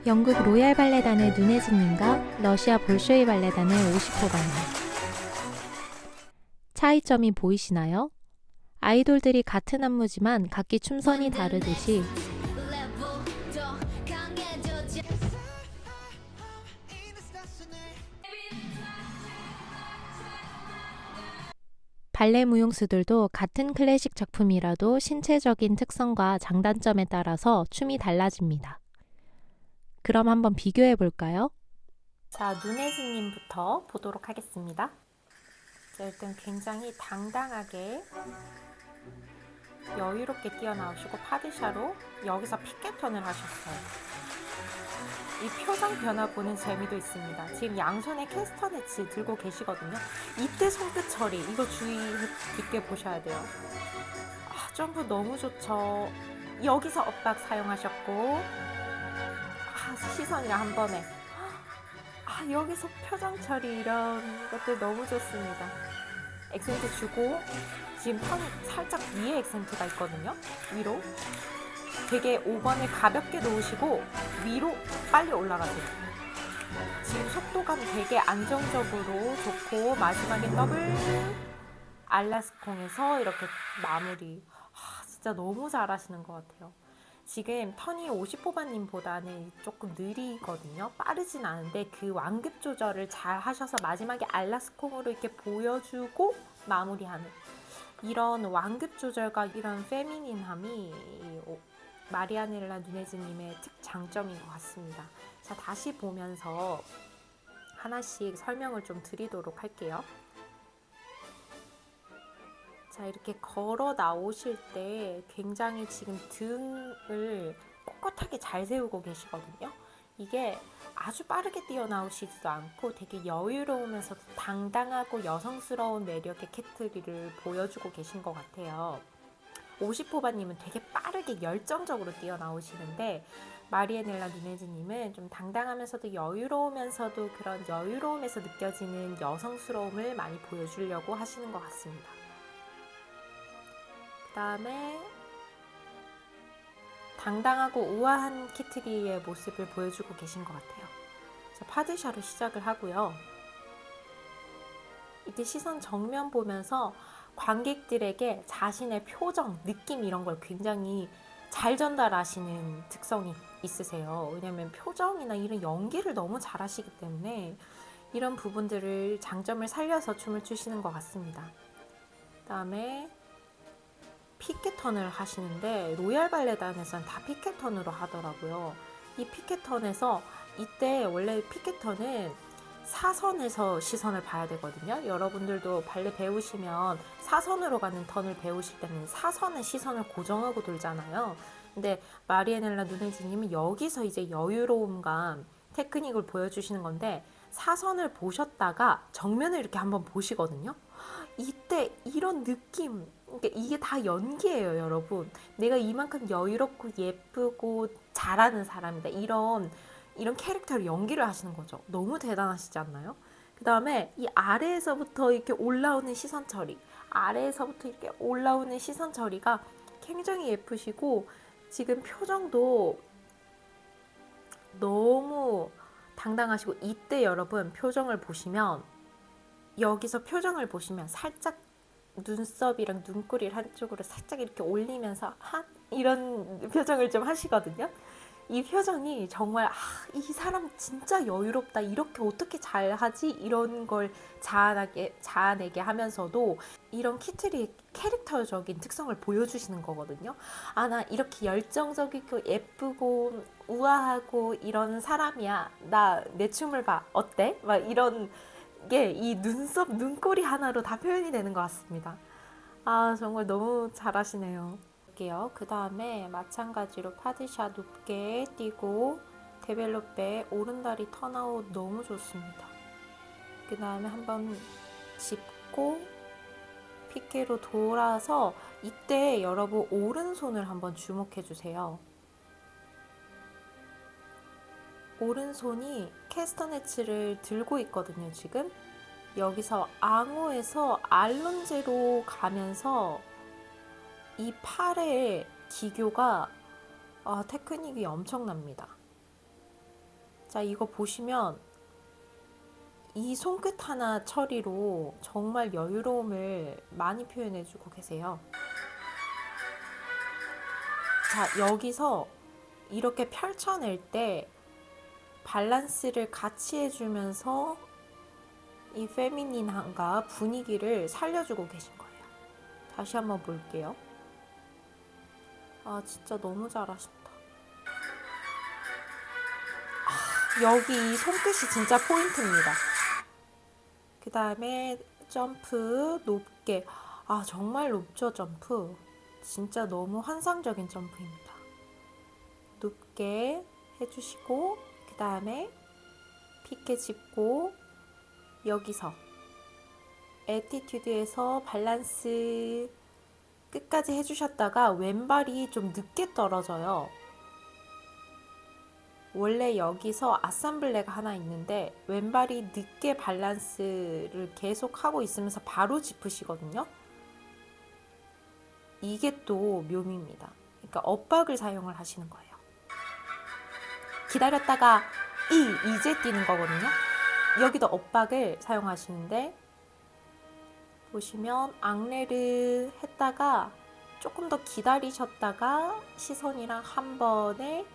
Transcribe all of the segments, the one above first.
영국 로얄 발레단의 누네즈님과 러시아 볼쇼이 발레단의 오시포바님. 차이점이 보이시나요? 아이돌들이 같은 안무지만 각기 춤선이 다르듯이 발레 무용수들도 같은 클래식 작품이라도 신체적인 특성과 장단점에 따라서 춤이 달라집니다. 그럼 한번 비교해 볼까요? 자, 누네즈님부터 보도록 하겠습니다. 자, 일단 굉장히 당당하게 여유롭게 뛰어나오시고 파디샤로 여기서 피켓턴을 하셨어요. 이 표정 변화 보는 재미도 있습니다. 지금 양손에 캐스터네츠 들고 계시거든요. 이때 손끝 처리, 이거 주의 깊게 보셔야 돼요. 점프 너무 좋죠. 여기서 엇박 사용하셨고 시선이랑 한 번에 여기서 표정 처리 이런 것들 너무 좋습니다. 액센트 주고 지금 턴 살짝 위에 액센트가 있거든요. 위로 되게 5번을 가볍게 놓으시고 위로 빨리 올라가세요. 지금 속도감 되게 안정적으로 좋고 마지막에 더블 알라스콩에서 이렇게 마무리. 진짜 너무 잘하시는 것 같아요. 지금 턴이 50호반님보다는 조금 느리거든요. 빠르진 않은데 그 완급 조절을 잘 하셔서 마지막에 알라스콩으로 이렇게 보여주고 마무리하는 이런 완급 조절과 이런 페미닌함이 마리아넬라 누네즈님의 특장점인 것 같습니다. 자, 다시 보면서 하나씩 설명을 좀 드리도록 할게요. 자, 이렇게 걸어 나오실 때 굉장히 지금 등을 꼿꼿하게 잘 세우고 계시거든요. 이게 아주 빠르게 뛰어나오시지도 않고 되게 여유로우면서도 당당하고 여성스러운 매력의 캐트리를 보여주고 계신 것 같아요. 50호바님은 되게 빠르게 열정적으로 뛰어나오시는데 마리아넬라 누네즈님은 좀 당당하면서도 여유로우면서도 그런 여유로움에서 느껴지는 여성스러움을 많이 보여주려고 하시는 것 같습니다. 그 다음에 당당하고 우아한 키트리의 모습을 보여주고 계신 것 같아요. 자, 파드샤로 시작을 하고요. 이때 시선 정면 보면서 관객들에게 자신의 표정, 느낌 이런 걸 굉장히 잘 전달하시는 특성이 있으세요. 왜냐면 표정이나 이런 연기를 너무 잘하시기 때문에 이런 부분들을 장점을 살려서 춤을 추시는 것 같습니다. 그 다음에 피켓턴을 하시는데 로얄 발레단에서는 다 피켓턴으로 하더라고요. 이 피켓턴에서 이때 원래 피켓턴은 사선에서 시선을 봐야 되거든요. 여러분들도 발레 배우시면 사선으로 가는 턴을 배우실 때는 사선에 시선을 고정하고 돌잖아요. 근데 마리아넬라 누네즈님은 여기서 이제 여유로움과 테크닉을 보여주시는 건데 사선을 보셨다가 정면을 이렇게 한번 보시거든요. 이때 이런 느낌, 그러니까 이게 다 연기예요, 여러분. 내가 이만큼 여유롭고 예쁘고 잘하는 사람이다. 이런 캐릭터를 연기를 하시는 거죠. 너무 대단하시지 않나요? 그 다음에 이 아래에서부터 이렇게 올라오는 시선 처리, 아래에서부터 이렇게 올라오는 시선 처리가 굉장히 예쁘시고 지금 표정도 너무 당당하시고 이때 여러분 표정을 보시면 여기서 표정을 보시면 살짝 눈썹이랑 눈꼬리를 한쪽으로 살짝 이렇게 올리면서 이런 표정을 좀 하시거든요. 이 표정이 정말 이 사람 진짜 여유롭다. 이렇게 어떻게 잘하지? 이런 걸 자아내게 하면서도 이런 키트리 캐릭터적인 특성을 보여주시는 거거든요. 나 이렇게 열정적이고 예쁘고 우아하고 이런 사람이야. 나 내 춤을 봐. 어때? 막 이런 게 이 눈썹, 눈꼬리 하나로 다 표현이 되는 것 같습니다. 정말 너무 잘하시네요. 그 다음에 마찬가지로 파드샷 높게 뛰고 데벨롭배 오른다리 턴아웃 너무 좋습니다. 그 다음에 한번 짚고 피케로 돌아서 이때 여러분 오른손을 한번 주목해 주세요. 오른손이 캐스터네츠를 들고 있거든요. 지금 여기서 앙호에서 알론제로 가면서 이 팔의 기교가 테크닉이 엄청납니다. 자, 이거 보시면 이 손끝 하나 처리로 정말 여유로움을 많이 표현해주고 계세요. 자, 여기서 이렇게 펼쳐낼 때 밸런스를 같이 해주면서 이 페미닌함과 분위기를 살려주고 계신 거예요. 다시 한번 볼게요. 아, 진짜 너무 잘하신다. 여기 이 손끝이 진짜 포인트입니다. 그 다음에 점프 높게. 아, 정말 높죠, 점프. 진짜 너무 환상적인 점프입니다. 높게 해주시고, 그 다음에 픽게 짚고, 여기서 애티튜드에서 밸런스 끝까지 해주셨다가 왼발이 좀 늦게 떨어져요. 원래 여기서 아sam블레가 하나 있는데 왼발이 늦게 밸런스를 계속 하고 있으면서 바로 짚으시거든요. 이게 또 묘미입니다. 그러니까 엇박을 사용을 하시는 거예요. 기다렸다가 이제 뛰는 거거든요. 여기도 엇박을 사용하시는데 보시면 앙레를 했다가 조금 더 기다리셨다가 시선이랑 한 번에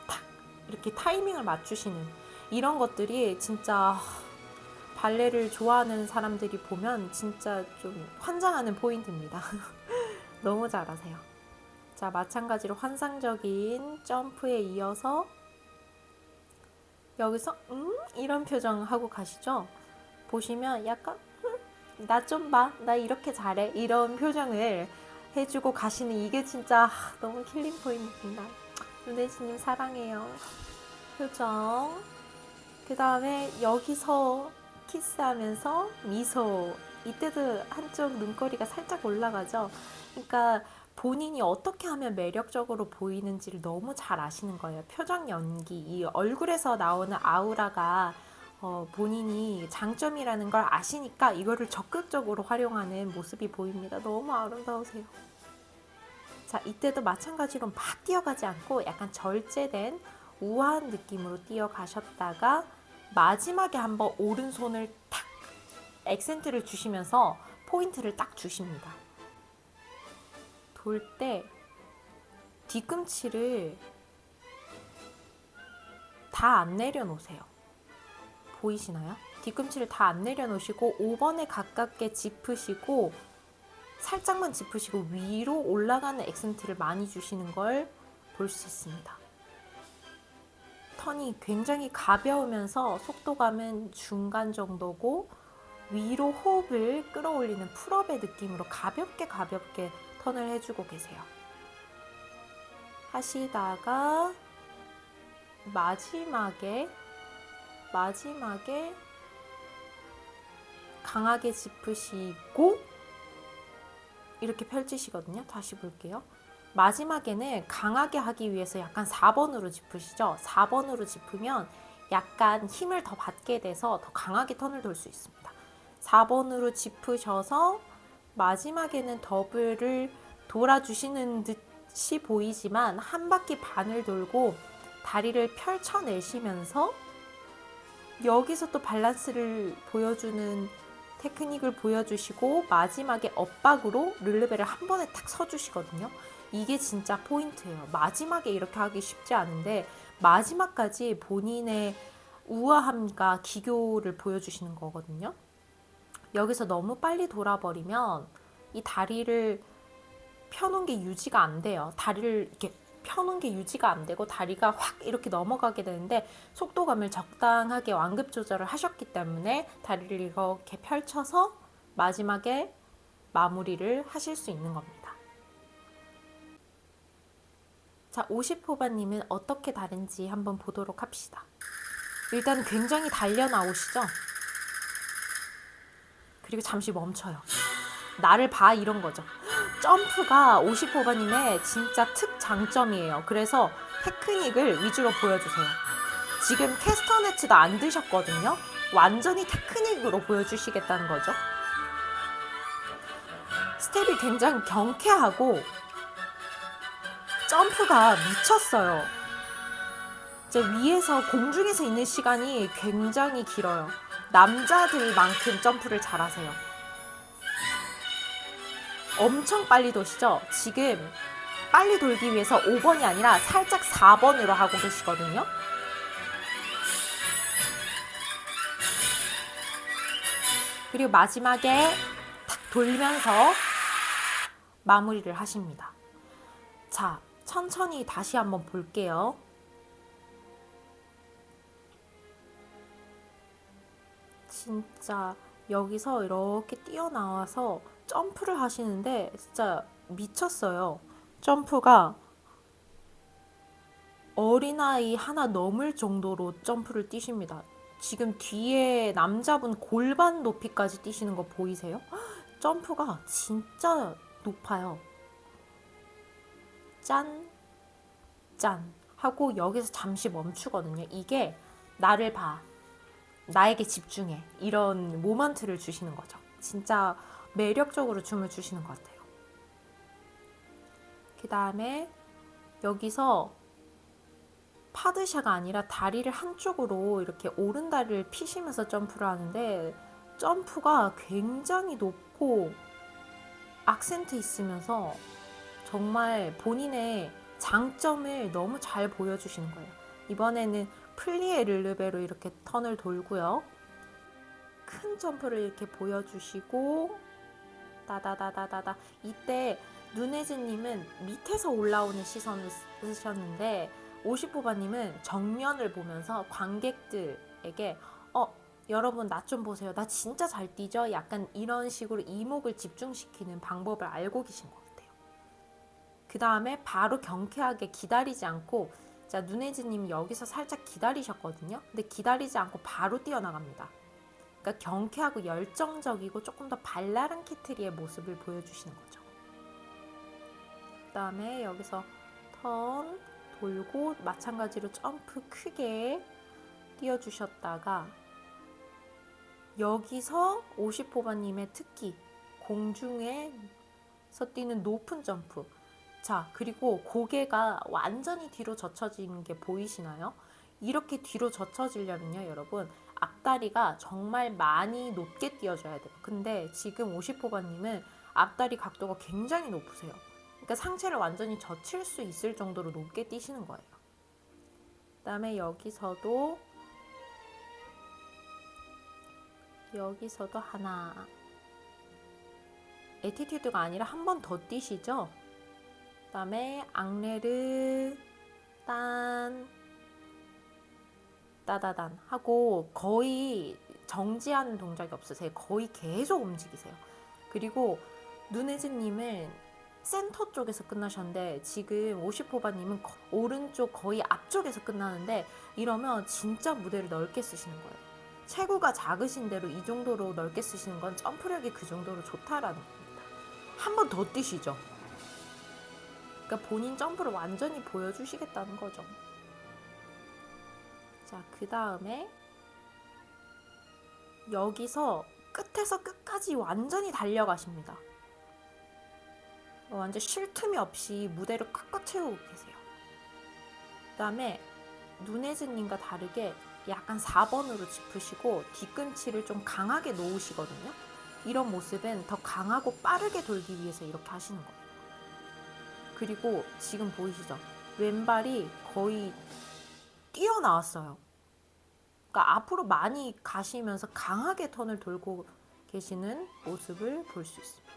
탁 이렇게 타이밍을 맞추시는 이런 것들이 진짜 발레를 좋아하는 사람들이 보면 진짜 좀 환장하는 포인트입니다. 너무 잘하세요. 자, 마찬가지로 환상적인 점프에 이어서 여기서 이런 표정 하고 가시죠. 보시면 약간 나 좀 봐, 나 이렇게 잘해, 이런 표정을 해주고 가시는 이게 진짜 너무 킬링 포인트입니다. 루네시님 사랑해요. 표정. 그 다음에 여기서 키스하면서 미소. 이때도 한쪽 눈꼬리가 살짝 올라가죠. 그러니까 본인이 어떻게 하면 매력적으로 보이는지를 너무 잘 아시는 거예요. 표정 연기, 이 얼굴에서 나오는 아우라가 본인이 장점이라는 걸 아시니까 이거를 적극적으로 활용하는 모습이 보입니다. 너무 아름다우세요. 자, 이때도 마찬가지로 막 뛰어가지 않고 약간 절제된 우아한 느낌으로 뛰어가셨다가 마지막에 한번 오른손을 탁 액센트를 주시면서 포인트를 딱 주십니다. 돌 때 뒤꿈치를 다 안 내려놓으세요. 보이시나요? 뒤꿈치를 다 안 내려놓으시고 5번에 가깝게 짚으시고 살짝만 짚으시고 위로 올라가는 액센트를 많이 주시는 걸 볼 수 있습니다. 턴이 굉장히 가벼우면서 속도감은 중간 정도고 위로 호흡을 끌어올리는 풀업의 느낌으로 가볍게 턴을 해주고 계세요. 하시다가 마지막에 강하게 짚으시고 이렇게 펼치시거든요. 다시 볼게요. 마지막에는 강하게 하기 위해서 약간 4번으로 짚으시죠. 4번으로 짚으면 약간 힘을 더 받게 돼서 더 강하게 턴을 돌 수 있습니다. 4번으로 짚으셔서 마지막에는 더블을 돌아주시는 듯이 보이지만 한 바퀴 반을 돌고 다리를 펼쳐내시면서 여기서 또 밸런스를 보여주는 테크닉을 보여주시고 마지막에 엇박으로 르르베를 한 번에 탁 서주시거든요. 이게 진짜 포인트예요. 마지막에 이렇게 하기 쉽지 않은데 마지막까지 본인의 우아함과 기교를 보여주시는 거거든요. 여기서 너무 빨리 돌아버리면 이 다리를 펴놓은 게 유지가 안 돼요. 다리를 이렇게 펴놓은 게 유지가 안 되고 다리가 확 이렇게 넘어가게 되는데 속도감을 적당하게 완급 조절을 하셨기 때문에 다리를 이렇게 펼쳐서 마지막에 마무리를 하실 수 있는 겁니다. 자, 50호바님은 어떻게 다른지 한번 보도록 합시다. 일단 굉장히 달려 나오시죠? 그리고 잠시 멈춰요. 나를 봐, 이런 거죠. 점프가 50호바님의 진짜 특장점이에요. 그래서 테크닉을 위주로 보여주세요. 지금 캐스터네츠도 안 드셨거든요. 완전히 테크닉으로 보여주시겠다는 거죠. 스텝이 굉장히 경쾌하고 점프가 미쳤어요. 이제 위에서 공중에서 있는 시간이 굉장히 길어요. 남자들만큼 점프를 잘하세요. 엄청 빨리 도시죠? 지금 빨리 돌기 위해서 5번이 아니라 살짝 4번으로 하고 계시거든요. 그리고 마지막에 탁 돌면서 마무리를 하십니다. 자, 천천히 다시 한번 볼게요. 진짜 여기서 이렇게 뛰어나와서 점프를 하시는데 진짜 미쳤어요. 점프가 어린아이 하나 넘을 정도로 점프를 뛰십니다. 지금 뒤에 남자분 골반 높이까지 뛰시는 거 보이세요? 점프가 진짜 높아요. 짠, 짠 하고 여기서 잠시 멈추거든요. 이게 나를 봐. 나에게 집중해. 이런 모먼트를 주시는 거죠. 진짜 매력적으로 춤을 추시는 것 같아요. 그 다음에 여기서 파드샤가 아니라 다리를 한쪽으로 이렇게 오른다리를 피시면서 점프를 하는데 점프가 굉장히 높고 악센트 있으면서 정말 본인의 장점을 너무 잘 보여주시는 거예요. 이번에는 플리에 르르베로 이렇게 턴을 돌고요. 큰 점프를 이렇게 보여주시고 따다다다다다. 이때 누네즈님은 밑에서 올라오는 시선을 쓰셨는데 50호바님은 정면을 보면서 관객들에게 여러분 나 좀 보세요. 나 진짜 잘 뛰죠? 약간 이런 식으로 이목을 집중시키는 방법을 알고 계신 것 같아요. 그 다음에 바로 경쾌하게 기다리지 않고 자, 누네즈님이 여기서 살짝 기다리셨거든요. 근데 기다리지 않고 바로 뛰어나갑니다. 그러니까 경쾌하고 열정적이고 조금 더 발랄한 키트리의 모습을 보여주시는 거죠. 그 다음에 여기서 턴 돌고 마찬가지로 점프 크게 띄워주셨다가 여기서 50호바님의 특기 공중에서 뛰는 높은 점프. 자, 그리고 고개가 완전히 뒤로 젖혀진 게 보이시나요? 이렇게 뒤로 젖혀지려면요, 여러분 앞다리가 정말 많이 높게 띄워줘야 돼요. 근데 지금 50호바님은 앞다리 각도가 굉장히 높으세요. 그러니까 상체를 완전히 젖힐 수 있을 정도로 높게 뛰시는 거예요. 그 다음에 여기서도 하나. 에티튜드가 아니라 한 번 더 뛰시죠. 그 다음에 앙레르 딴 따다단 하고 거의 정지하는 동작이 없으세요. 거의 계속 움직이세요. 그리고 누네즈님은 센터 쪽에서 끝나셨는데 지금 50호바님은 오른쪽 거의 앞쪽에서 끝나는데 이러면 진짜 무대를 넓게 쓰시는 거예요. 체구가 작으신 대로 이 정도로 넓게 쓰시는 건 점프력이 그 정도로 좋다라는 겁니다. 한 번 더 뛰시죠. 그러니까 본인 점프를 완전히 보여주시겠다는 거죠. 자, 그 다음에 여기서 끝에서 끝까지 완전히 달려가십니다. 완전 쉴 틈이 없이 무대를 꽉꽉 채우고 계세요. 그 다음에 누네즈님과 다르게 약간 4번으로 짚으시고 뒤꿈치를 좀 강하게 놓으시거든요. 이런 모습은 더 강하고 빠르게 돌기 위해서 이렇게 하시는 거예요. 그리고 지금 보이시죠? 왼발이 거의 뛰어나왔어요. 그러니까 앞으로 많이 가시면서 강하게 턴을 돌고 계시는 모습을 볼 수 있습니다.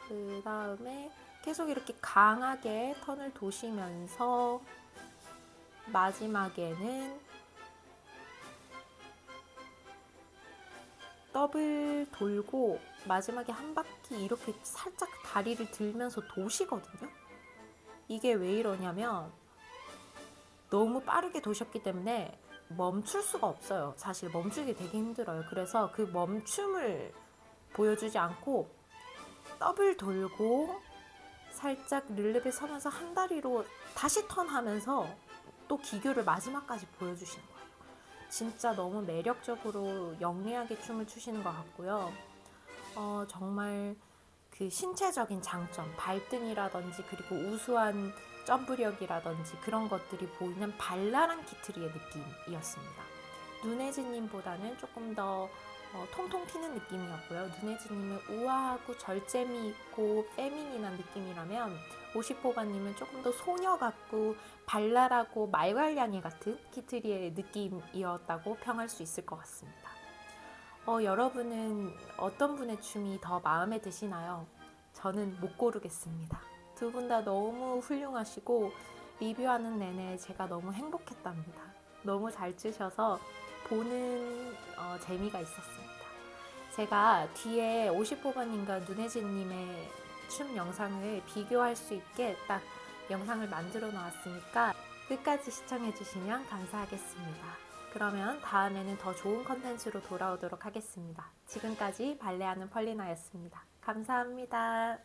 그 다음에 계속 이렇게 강하게 턴을 도시면서 마지막에는 더블 돌고 마지막에 한 바퀴 이렇게 살짝 다리를 들면서 도시거든요. 이게 왜 이러냐면 너무 빠르게 도셨기 때문에 멈출 수가 없어요. 사실 멈추기 되게 힘들어요. 그래서 그 멈춤을 보여주지 않고 더블 돌고 살짝 릴랩에 서면서 한 다리로 다시 턴하면서 또 기교를 마지막까지 보여주시는 거예요. 진짜 너무 매력적으로 영리하게 춤을 추시는 것 같고요. 정말 그 신체적인 장점, 발등이라든지 그리고 우수한 점프력이라든지 그런 것들이 보이는 발랄한 키트리의 느낌이었습니다. 눈혜진님보다는 조금 더 통통 튀는 느낌이었고요. 눈혜진님은 우아하고 절제미 있고 페미닌한 느낌이라면 50호바님은 조금 더 소녀 같고 발랄하고 말괄량이 같은 키트리의 느낌이었다고 평할 수 있을 것 같습니다. 여러분은 어떤 분의 춤이 더 마음에 드시나요? 저는 못 고르겠습니다. 두 분 다 너무 훌륭하시고 리뷰하는 내내 제가 너무 행복했답니다. 너무 잘 추셔서 보는 재미가 있었습니다. 제가 뒤에 50호바님과 눈혜진님의 춤 영상을 비교할 수 있게 딱 영상을 만들어 놓았으니까 끝까지 시청해 주시면 감사하겠습니다. 그러면 다음에는 더 좋은 컨텐츠로 돌아오도록 하겠습니다. 지금까지 발레하는 펄리나였습니다. 감사합니다.